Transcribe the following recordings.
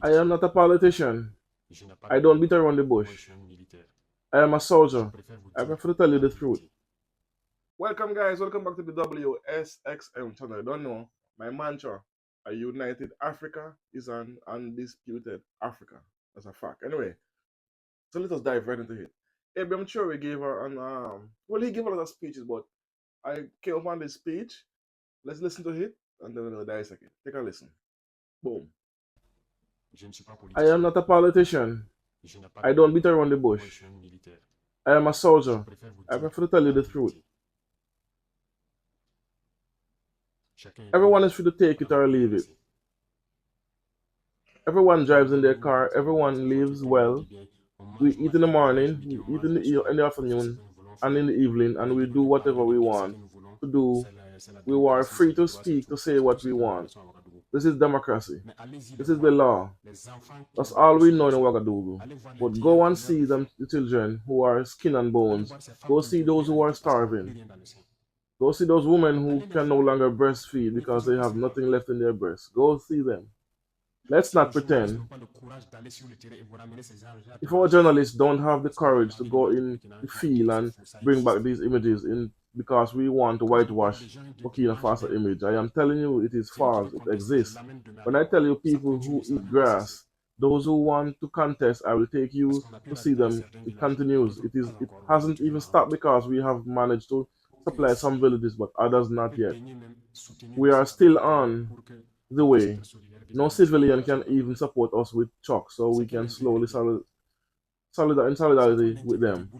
I am not a politician. I don't beat around the bush. I am a soldier. I prefer to tell you the truth. Welcome, guys. Welcome back to the WSXM channel. I don't know. My mantra, a united Africa is an undisputed Africa. That's a fact. Anyway, so let us dive right into it. Ibrahim Traoré gave her he gave a lot of speeches, but I came upon this speech. Let's listen to it and then we'll dissect it. Take a listen. Boom. I am not a politician. I don't beat around the bush. I am a soldier. I prefer to tell you the truth. Everyone is free to take it or leave it. Everyone drives in their car. Everyone lives well. We eat in the morning, we eat in the afternoon, and in the evening, and we do whatever we want to do. We are free to speak, to say what we want. This is democracy. This is the law. That's all we know in Ouagadougou. But go and see them, the children who are skin and bones. Go see those who are starving. Go see those women who can no longer breastfeed because they have nothing left in their breasts. Go see them. Let's not pretend. If our journalists don't have the courage to go in the field and bring back these images in because we want to whitewash Burkina Faso image, I am telling you it is false. It exists. When I tell you people who eat grass, those who want to contest, I will take you to see them. It continues. It hasn't even stopped because we have managed to supply some villages, but others not yet. We are still on the way. No civilian can even support us with chalk, so we can slowly in solidarity with them.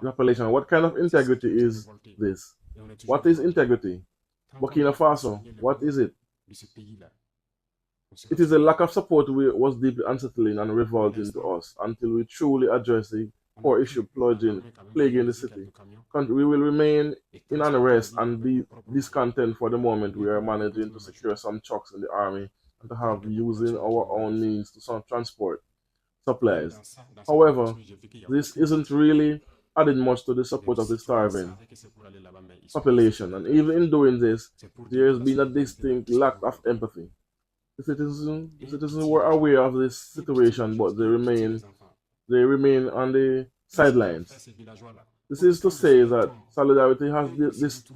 The population. What kind of integrity is this? What is integrity? Burkina Faso. What is it? It is a lack of support was deeply unsettling and revolting to us until we truly address the core issue plaguing the city. We will remain in unrest and discontent for the moment. We are managing to secure some trucks in the army and to have using our own means to transport supplies. However, this isn't really adding much to the support of the starving population, and even in doing this, there has been a distinct lack of empathy. The citizens were aware of this situation, but they remain on the sidelines. This is to say that solidarity has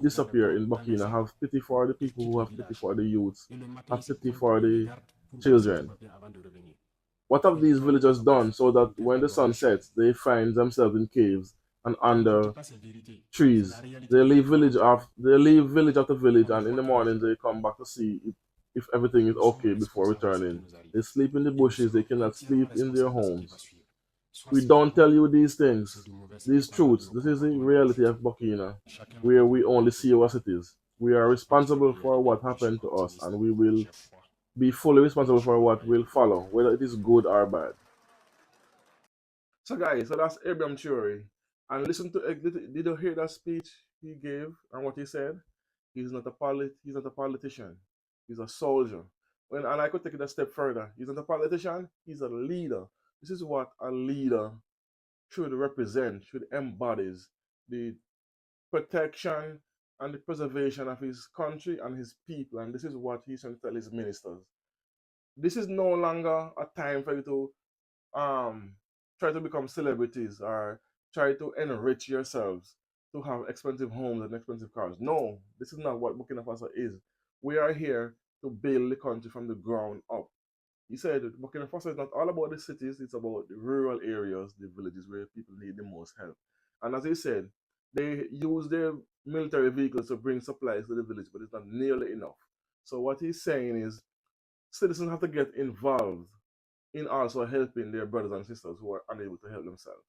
disappeared in Burkina. Have pity for the people who have pity for the youths, have pity for the children. What have these villagers done so that when the sun sets, they find themselves in caves and under trees? They leave village after village, and in the morning they come back to see if everything is okay before returning. They sleep in the bushes. They cannot sleep in their homes. We don't tell you these things, these truths. This is the reality of Burkina, where we only see our cities. We are responsible for what happened to us, and we will be fully responsible for what will follow, whether it is good or bad. So, guys, so that's Abraham Traoré. And listen to did you hear that speech he gave and what he said? He's not a politician. He's a soldier. And I could take it a step further. He's not a politician. He's a leader. This is what a leader should represent, should embodies the protection and the preservation of his country and his people. And this is what he should tell his ministers. This is no longer a time for you to um try to become celebrities or try to enrich yourselves to have expensive homes and expensive cars. No, this is not what Burkina Faso is. We are here to build the country from the ground up. He said that Burkina Faso is not all about the cities, it's about the rural areas, the villages where people need the most help. And as he said, they use their military vehicles to bring supplies to the village, but it's not nearly enough. So what he's saying is citizens have to get involved in also helping their brothers and sisters who are unable to help themselves.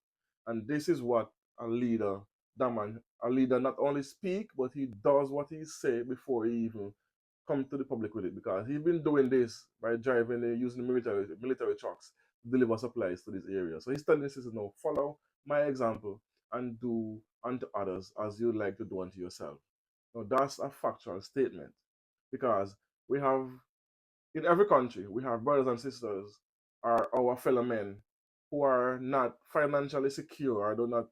And this is what a leader, that man, a leader not only speak, but he does what he say before he even come to the public with it. Because he's been doing this by driving, using the military trucks to deliver supplies to this area. So he's telling his citizens, no, follow my example and do unto others as you like to do unto yourself. Now that's a factual statement because we have in every country, we have brothers and sisters or our fellow men who are not financially secure or do not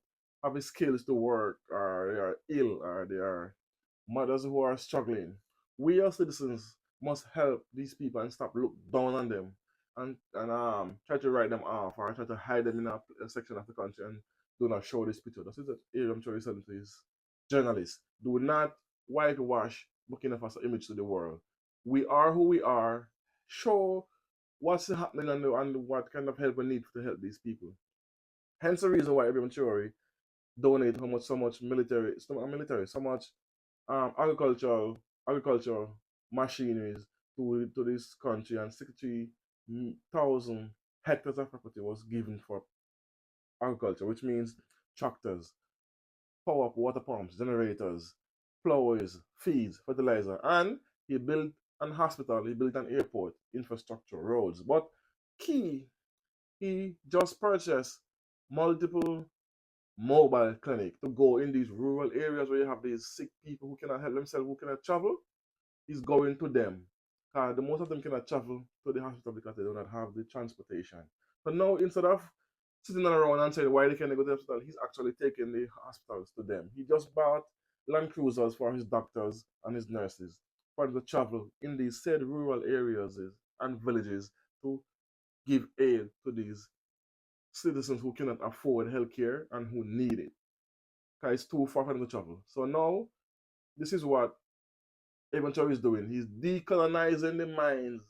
have the skills to work or they are ill or they are mothers who are struggling. We as citizens must help these people and stop look down on them and try to write them off or try to hide them in a section of the country and do not show this picture. That's what Ibrahim Traoré said to his journalists. Do not whitewash Burkina Faso image to the world. We are who we are. Show what's happening and what kind of help we need to help these people. Hence the reason why Ibrahim Traoré donate so much so much agricultural machineries to this country, and 63,000 hectares of property was given for agriculture, which means tractors, water pumps, generators, plowers, feeds, fertilizer, and he built an hospital, he built an airport, infrastructure, roads. But key, he just purchased multiple mobile clinic to go in these rural areas where you have these sick people who cannot help themselves, who cannot travel. He's going to them. The most of them cannot travel to the hospital because they do not have the transportation. So now, instead of sitting around and saying why they can't go to the hospital, he's actually taking the hospitals to them. He just bought Land Cruisers for his doctors and his nurses for them to travel in these said rural areas and villages to give aid to these citizens who cannot afford healthcare and who need it because it's too far for them to travel. So now, this is what Ibrahim is doing. He's decolonizing the minds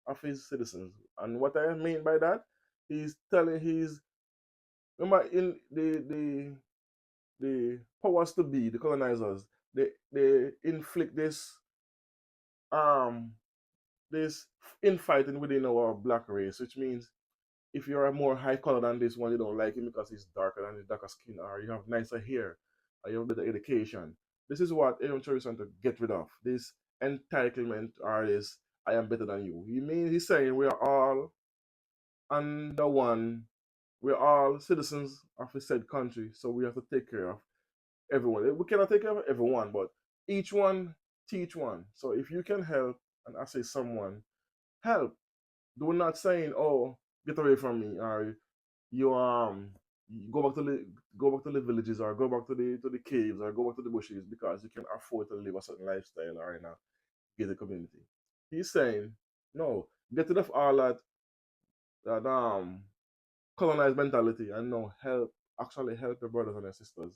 of his citizens. And what I mean by that, he's remember in the powers to be, the colonizers, they inflict um this infighting within our black race, which means if you're a more high color than this one, you don't like him because he's darker than his darker skin, or you have nicer hair, or you have better education. This is what Aaron Choi is trying to get rid of. This entitlement or this I am better than you. He's saying we are all under one, we're all citizens of a said country, so we have to take care of everyone. We cannot take care of everyone, but each one teach one. So if you can help, and I say someone, help. Do not saying, oh, get away from me, or you go back to the villages, or go back to the caves, or go back to the bushes because you can afford to live a certain lifestyle or in a gated community. He's saying, no, get rid of all that colonized mentality and no actually help your brothers and your sisters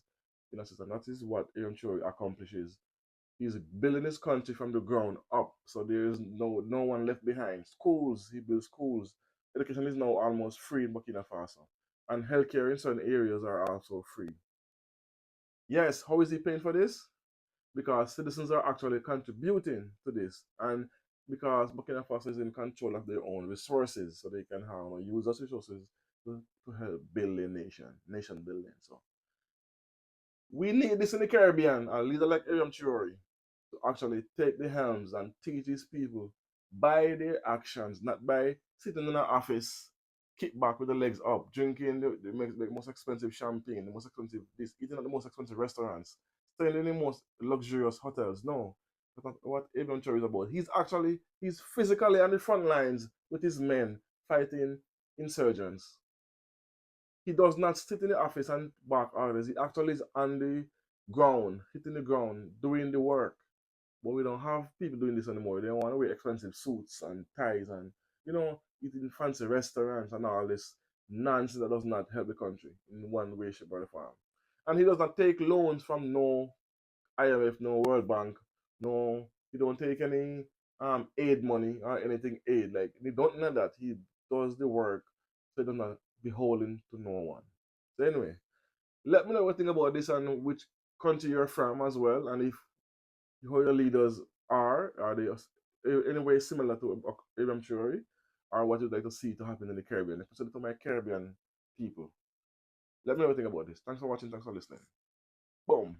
in a system. That is what Aaron Choi accomplishes. He's building his country from the ground up, so there is no one left behind. Schools, he builds schools. Education is now almost free in Burkina Faso, and healthcare in certain areas are also free. Yes, how is he paying for this? Because citizens are actually contributing to this, and because Burkina Faso is in control of their own resources, so they can use those resources to help build a nation building. So we need this in the Caribbean. A leader like Ibrahim Traoré to actually take the helms and teach these people by their actions, not by sitting in an office, kick back with the legs up, drinking the most expensive champagne, the most expensive this, eating at the most expensive restaurants, staying in the most luxurious hotels. No, that's not what Abraham Traoré is about. He's physically on the front lines with his men fighting insurgents. He does not sit in the office and bark orders. He actually is on the ground, hitting the ground, doing the work. But we don't have people doing this anymore. They want to wear expensive suits and ties and, eating fancy restaurants and all this nonsense that does not help the country in one way, shape, or form. And he does not take loans from no IMF, no World Bank, no, he don't take any aid money or anything aid. Like, he don't know that. He does the work so he does not beholden to no one. So anyway, let me know what you think about this and which country you're from as well, and if how your leaders are they in a way similar to Ibrahim Traoré, or what you'd like to see to happen in the Caribbean, especially to my Caribbean people. Let me know what you think about this. Thanks for watching. Thanks for listening. Boom.